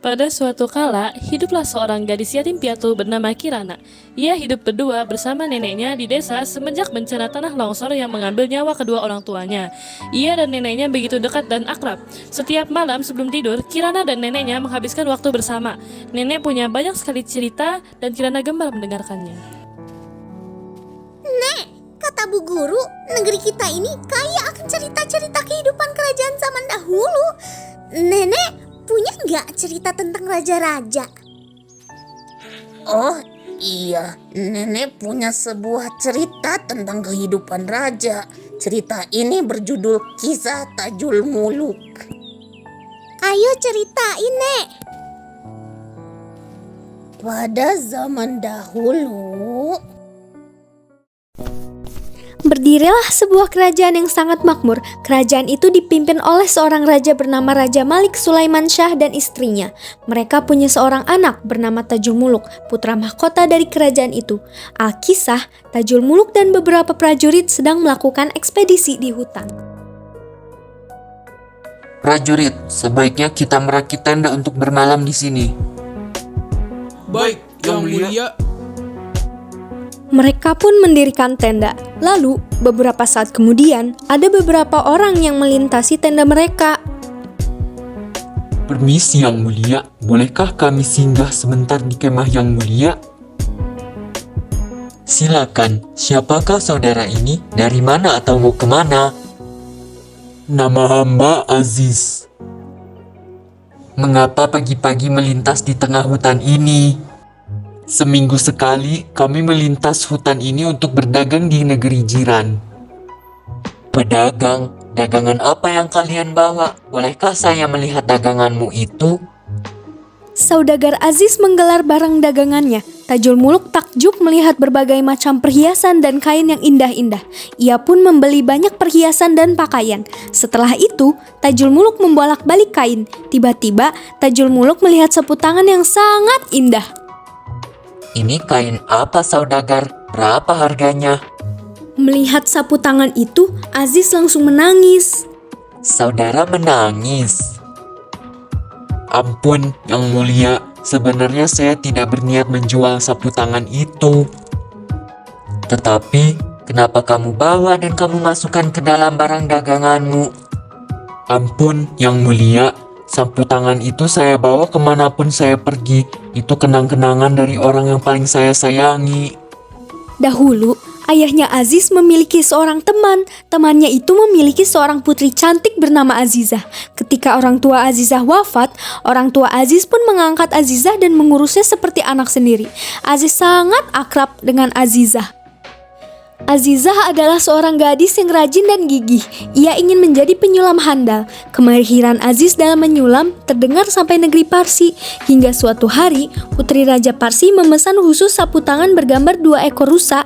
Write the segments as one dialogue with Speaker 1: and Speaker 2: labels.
Speaker 1: Pada suatu kala, hiduplah seorang gadis yatim piatu bernama Kirana. Ia hidup berdua bersama neneknya di desa semenjak bencana tanah longsor yang mengambil nyawa kedua orang tuanya. Ia dan neneknya begitu dekat dan akrab. Setiap malam sebelum tidur, Kirana dan neneknya menghabiskan waktu bersama. Nenek punya banyak sekali cerita dan Kirana gemar mendengarkannya.
Speaker 2: Nek, kata Bu Guru, negeri kita ini kaya akan cerita-cerita kehidupan kerajaan zaman dahulu. Nenek punya nggak cerita tentang raja-raja?
Speaker 3: Oh iya, nenek punya sebuah cerita tentang kehidupan raja. Cerita ini berjudul Kisah Tajul Muluk.
Speaker 2: Ayo ceritain, Nek.
Speaker 3: Pada zaman dahulu,
Speaker 4: berdirilah sebuah kerajaan yang sangat makmur. Kerajaan itu dipimpin oleh seorang raja bernama Raja Malik Sulaiman Shah dan istrinya. Mereka punya seorang anak bernama Tajul Muluk, putra mahkota dari kerajaan itu. Alkisah, Tajul Muluk dan beberapa prajurit sedang melakukan ekspedisi di hutan.
Speaker 5: Prajurit, sebaiknya kita merakit tenda untuk bermalam di sini.
Speaker 6: Baik, Yang Mulia.
Speaker 4: Mereka pun mendirikan tenda. Lalu, beberapa saat kemudian, ada beberapa orang yang melintasi tenda mereka.
Speaker 5: Permisi Yang Mulia, bolehkah kami singgah sebentar di kemah Yang Mulia? Silakan, siapakah saudara ini? Dari mana atau mau kemana? Nama hamba Aziz. Mengapa pagi-pagi melintas di tengah hutan ini? Seminggu sekali kami melintas hutan ini untuk berdagang di negeri jiran. Pedagang, dagangan apa yang kalian bawa? Bolehkah saya melihat daganganmu itu?
Speaker 4: Saudagar Aziz menggelar barang dagangannya. Tajul Muluk takjub melihat berbagai macam perhiasan dan kain yang indah-indah. Ia pun membeli banyak perhiasan dan pakaian. Setelah itu, Tajul Muluk membolak-balik kain. Tiba-tiba, Tajul Muluk melihat sapu tangan yang sangat indah.
Speaker 5: Ini kain apa saudagar? Berapa harganya?
Speaker 4: Melihat sapu tangan itu, Aziz langsung menangis.
Speaker 5: Saudara menangis. Ampun, Yang Mulia. Sebenarnya saya tidak berniat menjual sapu tangan itu. Tetapi, kenapa kamu bawa dan kamu masukkan ke dalam barang daganganmu? Ampun, Yang Mulia. Sapu tangan itu saya bawa kemanapun saya pergi. Itu kenang-kenangan dari orang yang paling saya sayangi.
Speaker 4: Dahulu, ayahnya Aziz memiliki seorang teman. Temannya itu memiliki seorang putri cantik bernama Azizah. Ketika orang tua Azizah wafat, orang tua Aziz pun mengangkat Azizah dan mengurusnya seperti anak sendiri. Aziz sangat akrab dengan Azizah. Azizah adalah seorang gadis yang rajin dan gigih. Ia ingin menjadi penyulam handal. Kemahiran Aziz dalam menyulam terdengar sampai negeri Parsi. Hingga suatu hari, putri Raja Parsi memesan khusus sapu tangan bergambar 2 ekor rusa.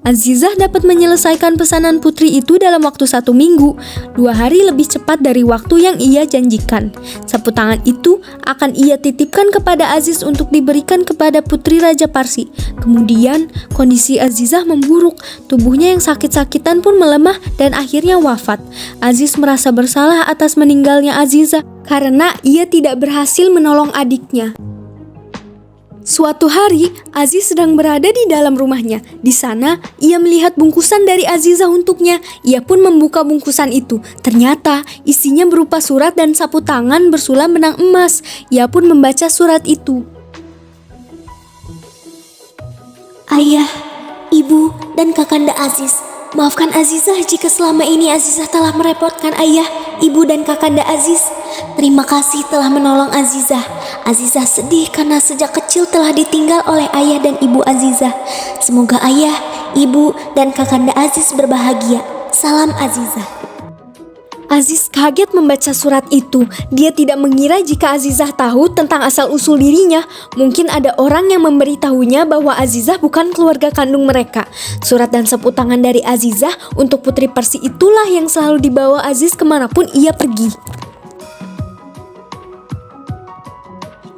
Speaker 4: Azizah dapat menyelesaikan pesanan putri itu dalam waktu 1 minggu, 2 hari lebih cepat dari waktu yang ia janjikan. Sapu tangan itu akan ia titipkan kepada Aziz untuk diberikan kepada putri Raja Parsi. Kemudian, kondisi Azizah memburuk, tubuhnya yang sakit-sakitan pun melemah dan akhirnya wafat. Aziz merasa bersalah atas meninggalnya Azizah karena ia tidak berhasil menolong adiknya. Suatu hari, Aziz sedang berada di dalam rumahnya. Di sana, ia melihat bungkusan dari Azizah untuknya. Ia pun membuka bungkusan itu. Ternyata, isinya berupa surat dan sapu tangan bersulam benang emas. Ia pun membaca surat itu.
Speaker 2: Ayah, ibu, dan kakanda Aziz, maafkan Azizah jika selama ini Azizah telah merepotkan ayah, ibu, dan kakanda Aziz. Terima kasih telah menolong Azizah. Azizah sedih karena sejak kecil telah ditinggal oleh ayah dan ibu Azizah. Semoga ayah, ibu, dan kakanda Aziz berbahagia. Salam Azizah.
Speaker 4: Aziz kaget membaca surat itu. Dia tidak mengira jika Azizah tahu tentang asal-usul dirinya. Mungkin ada orang yang memberitahunya bahwa Azizah bukan keluarga kandung mereka. Surat dan sapu tangan dari Azizah untuk putri Parsi itulah yang selalu dibawa Aziz kemanapun ia pergi.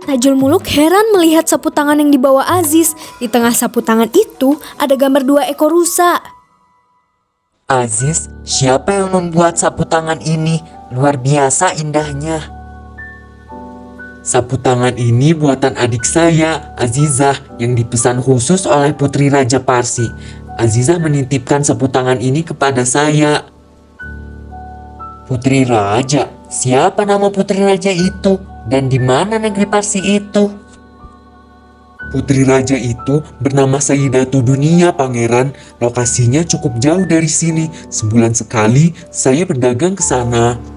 Speaker 4: Tajul Muluk heran melihat sapu tangan yang dibawa Aziz. Di tengah sapu tangan itu ada gambar 2 ekor rusa.
Speaker 5: Aziz, siapa yang membuat sapu tangan ini? Luar biasa indahnya. Sapu tangan ini buatan adik saya, Azizah, yang dipesan khusus oleh Putri Raja Parsi. Azizah menitipkan sapu tangan ini kepada saya. Putri Raja? Siapa nama Putri Raja itu? Dan di mana negeri Parsi itu? Putri Raja itu bernama Sayyidatu Dunia, Pangeran. Lokasinya cukup jauh dari sini. Sebulan sekali saya berdagang ke sana.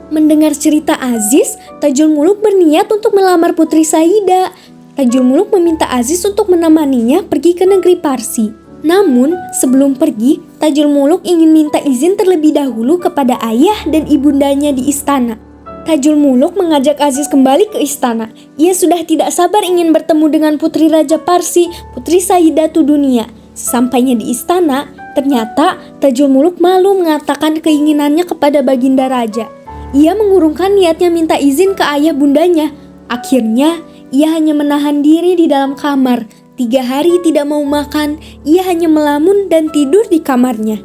Speaker 4: Mendengar cerita Aziz, Tajul Muluk berniat untuk melamar Putri Saida. Tajul Muluk meminta Aziz untuk menemaninya pergi ke negeri Parsi. Namun, sebelum pergi, Tajul Muluk ingin minta izin terlebih dahulu kepada ayah dan ibundanya di istana. Tajul Muluk mengajak Aziz kembali ke istana. Ia sudah tidak sabar ingin bertemu dengan Putri Raja Parsi, Putri Sayyidatu Dunia. Sesampainya di istana, ternyata Tajul Muluk malu mengatakan keinginannya kepada Baginda Raja. Ia mengurungkan niatnya minta izin ke ayah bundanya. Akhirnya, ia hanya menahan diri di dalam kamar. 3 hari tidak mau makan, ia hanya melamun dan tidur di kamarnya.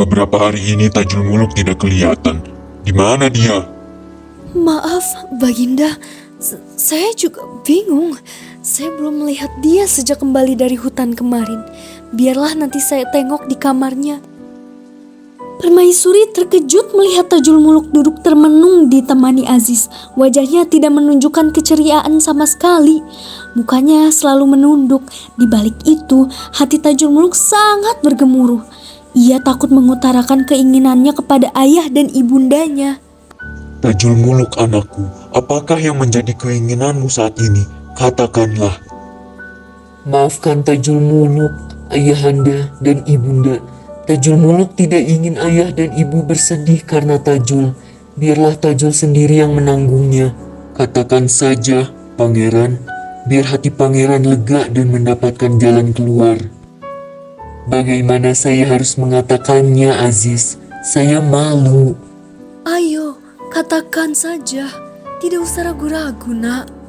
Speaker 7: Beberapa hari ini Tajul Muluk tidak kelihatan. Di mana dia?
Speaker 4: Maaf, Baginda. Saya juga bingung. Saya belum melihat dia sejak kembali dari hutan kemarin. Biarlah nanti saya tengok di kamarnya. Permaisuri terkejut melihat Tajul Muluk duduk termenung ditemani Aziz. Wajahnya tidak menunjukkan keceriaan sama sekali. Mukanya selalu menunduk. Di balik itu, hati Tajul Muluk sangat bergemuruh. Ia takut mengutarakan keinginannya kepada ayah dan ibundanya.
Speaker 7: Tajul Muluk anakku, apakah yang menjadi keinginanmu saat ini? Katakanlah.
Speaker 5: Maafkan Tajul Muluk, ayahanda dan ibunda. Tajul Muluk tidak ingin ayah dan ibu bersedih karena Tajul. Biarlah Tajul sendiri yang menanggungnya. Katakan saja, Pangeran, biar hati Pangeran lega dan mendapatkan jalan keluar. Bagaimana saya harus mengatakannya, Aziz? Saya malu.
Speaker 4: Ayo, katakan saja. Tidak usah ragu-ragu, nak.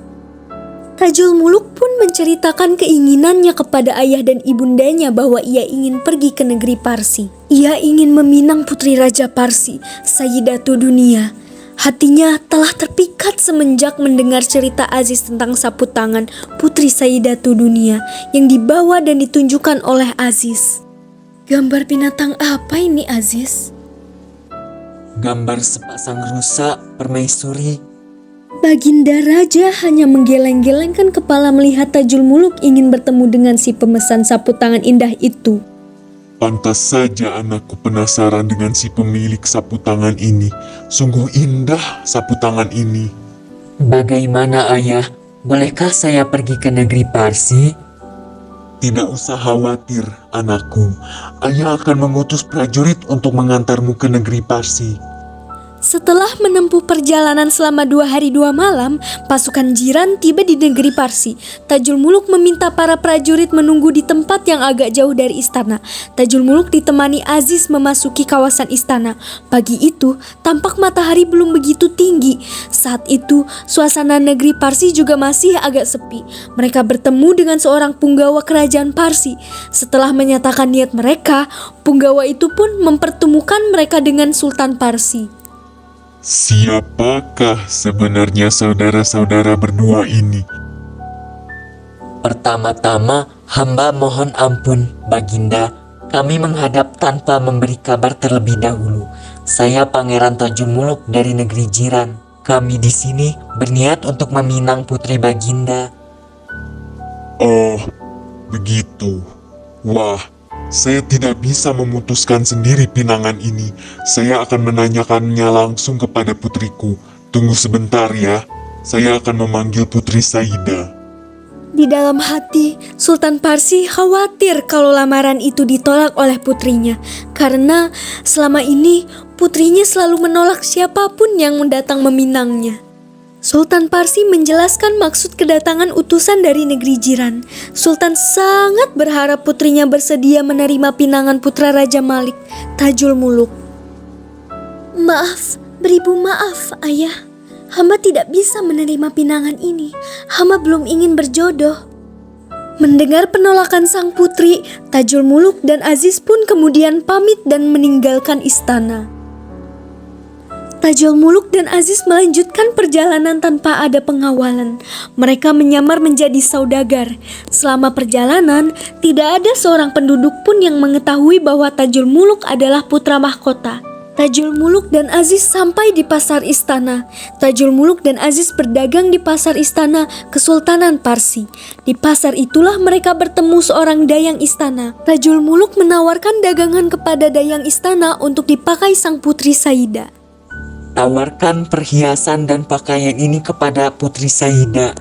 Speaker 4: Tajul Muluk pun menceritakan keinginannya kepada ayah dan ibundanya bahwa ia ingin pergi ke negeri Parsi. Ia ingin meminang Putri Raja Parsi, Sayyidatu Dunia. Hatinya telah terpikat semenjak mendengar cerita Aziz tentang sapu tangan Putri Sayyidatu Dunia yang dibawa dan ditunjukkan oleh Aziz. Gambar binatang apa ini, Aziz?
Speaker 5: Gambar sepasang rusa, permaisuri.
Speaker 4: Baginda Raja hanya menggeleng-gelengkan kepala melihat Tajul Muluk ingin bertemu dengan si pemesan sapu tangan indah itu.
Speaker 7: Pantas saja anakku penasaran dengan si pemilik sapu tangan ini. Sungguh indah sapu tangan ini.
Speaker 5: Bagaimana ayah? Bolehkah saya pergi ke negeri Parsi?
Speaker 7: Tidak usah khawatir anakku. Ayah akan mengutus prajurit untuk mengantarmu ke negeri Parsi.
Speaker 4: Setelah menempuh perjalanan selama 2 hari 2 malam, pasukan Jiran tiba di negeri Parsi. Tajul Muluk meminta para prajurit menunggu di tempat yang agak jauh dari istana. Tajul Muluk ditemani Aziz memasuki kawasan istana. Pagi itu, tampak matahari belum begitu tinggi. Saat itu, suasana negeri Parsi juga masih agak sepi. Mereka bertemu dengan seorang punggawa kerajaan Parsi. Setelah menyatakan niat mereka, punggawa itu pun mempertemukan mereka dengan Sultan Parsi.
Speaker 7: Siapakah sebenarnya saudara-saudara berdua ini?
Speaker 5: Pertama-tama, hamba mohon ampun, Baginda. Kami menghadap tanpa memberi kabar terlebih dahulu. Saya Pangeran Tajul Muluk dari negeri Jiran. Kami di sini berniat untuk meminang Putri Baginda.
Speaker 7: Oh, begitu. Wah, saya tidak bisa memutuskan sendiri pinangan ini. Saya akan menanyakannya langsung kepada putriku. Tunggu sebentar ya. Saya akan memanggil Putri Saida.
Speaker 4: Di dalam hati, Sultan Parsi khawatir kalau lamaran itu ditolak oleh putrinya. Karena selama ini putrinya selalu menolak siapapun yang mendatang meminangnya. Sultan Parsi menjelaskan maksud kedatangan utusan dari negeri Jiran. Sultan sangat berharap putrinya bersedia menerima pinangan putra Raja Malik, Tajul Muluk. Maaf, beribu maaf, ayah. Hamba tidak bisa menerima pinangan ini. Hamba belum ingin berjodoh. Mendengar penolakan sang putri, Tajul Muluk dan Aziz pun kemudian pamit dan meninggalkan istana. Tajul Muluk dan Aziz melanjutkan perjalanan tanpa ada pengawalan. Mereka menyamar menjadi saudagar. Selama perjalanan, tidak ada seorang penduduk pun yang mengetahui bahwa Tajul Muluk adalah putra mahkota. Tajul Muluk dan Aziz sampai di pasar istana. Tajul Muluk dan Aziz berdagang di pasar istana Kesultanan Parsi. Di pasar itulah mereka bertemu seorang dayang istana. Tajul Muluk menawarkan dagangan kepada dayang istana untuk dipakai sang putri Saida.
Speaker 5: Tawarkan perhiasan dan pakaian ini kepada Putri Saida.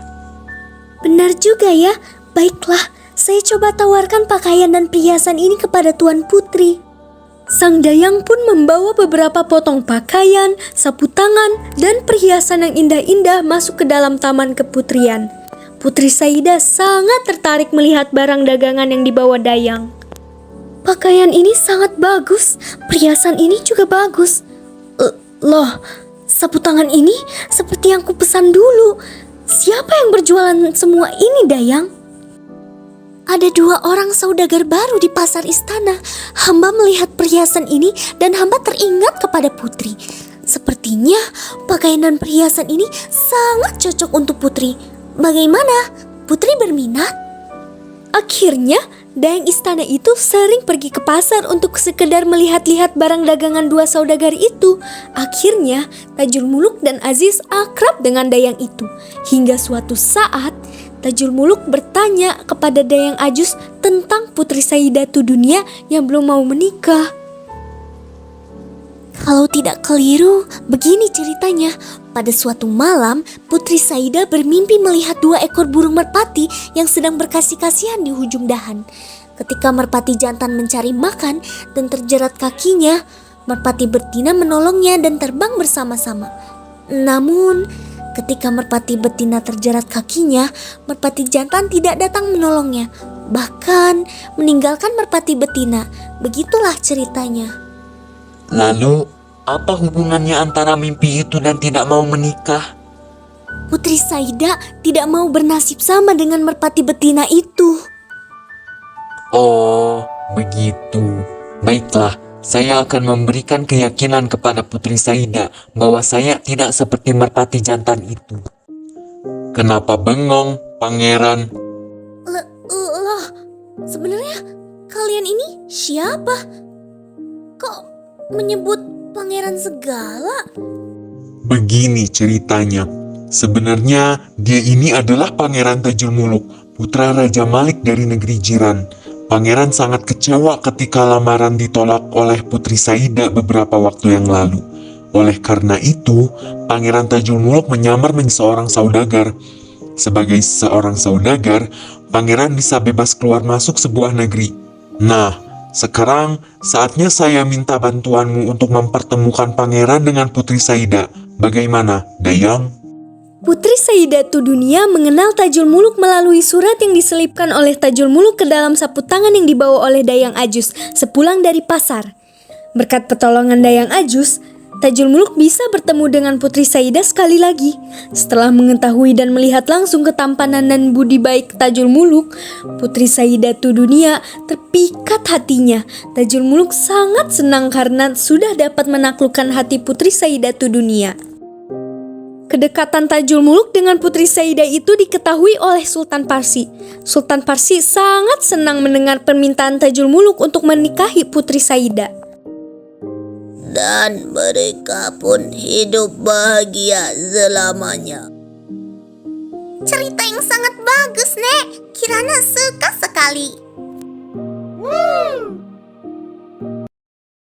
Speaker 2: Benar juga ya. Baiklah, saya coba tawarkan pakaian dan perhiasan ini kepada Tuan Putri.
Speaker 4: Sang dayang pun membawa beberapa potong pakaian, sapu tangan, dan perhiasan yang indah-indah masuk ke dalam taman keputrian. Putri Saida sangat tertarik melihat barang dagangan yang dibawa dayang. Pakaian ini sangat bagus, perhiasan ini juga bagus. Loh, sapu tangan ini seperti yang kupesan dulu. Siapa yang berjualan semua ini, dayang?
Speaker 2: Ada 2 orang saudagar baru di pasar istana. Hamba melihat perhiasan ini dan hamba teringat kepada putri. Sepertinya pakaian dan perhiasan ini sangat cocok untuk putri. Bagaimana? Putri berminat?
Speaker 4: Akhirnya, dayang istana itu sering pergi ke pasar untuk sekedar melihat-lihat barang dagangan 2 saudagar itu. Akhirnya, Tajul Muluk dan Aziz akrab dengan dayang itu. Hingga suatu saat, Tajul Muluk bertanya kepada dayang Ajus tentang Putri Saidatu Dunia yang belum mau menikah.
Speaker 2: Kalau tidak keliru, begini ceritanya. Pada suatu malam, Putri Saida bermimpi melihat 2 ekor burung merpati yang sedang berkasih-kasihan di ujung dahan. Ketika merpati jantan mencari makan dan terjerat kakinya, merpati betina menolongnya dan terbang bersama-sama. Namun, ketika merpati betina terjerat kakinya, merpati jantan tidak datang menolongnya, bahkan meninggalkan merpati betina. Begitulah ceritanya.
Speaker 5: Lalu, apa hubungannya antara mimpi itu dan tidak mau menikah?
Speaker 2: Putri Saida tidak mau bernasib sama dengan merpati betina itu.
Speaker 5: Oh, begitu. Baiklah, saya akan memberikan keyakinan kepada Putri Saida bahwa saya tidak seperti merpati jantan itu. Kenapa bengong, pangeran?
Speaker 2: Loh, sebenarnya kalian ini siapa? Kok menyebut pangeran segala?
Speaker 7: Begini ceritanya. Sebenarnya dia ini adalah Pangeran Tajul Muluk, putra Raja Malik dari negeri jiran. Pangeran sangat kecewa ketika lamaran ditolak oleh Putri Saida beberapa waktu yang lalu. Oleh karena itu, Pangeran Tajul Muluk menyamar menjadi seorang saudagar. Sebagai seorang saudagar, Pangeran bisa bebas keluar masuk sebuah negeri. Nah, sekarang saatnya saya minta bantuanmu untuk mempertemukan Pangeran dengan Putri Saida. Bagaimana, Dayang?
Speaker 4: Putri Saidatu Dunia mengenal Tajul Muluk melalui surat yang diselipkan oleh Tajul Muluk ke dalam sapu tangan yang dibawa oleh Dayang Ajus sepulang dari pasar. Berkat pertolongan Dayang Ajus, Tajul Muluk bisa bertemu dengan Putri Saida sekali lagi. Setelah mengetahui dan melihat langsung ketampanan dan budi baik Tajul Muluk, Putri Saidatu Dunia terpikat hatinya. Tajul Muluk sangat senang karena sudah dapat menaklukkan hati Putri Saidatu Dunia. Kedekatan Tajul Muluk dengan Putri Saida itu diketahui oleh Sultan Parsi. Sultan Parsi sangat senang mendengar permintaan Tajul Muluk untuk menikahi Putri Saida.
Speaker 3: Dan mereka pun hidup bahagia selamanya.
Speaker 2: Cerita yang sangat bagus, Nek. Kirana suka sekali.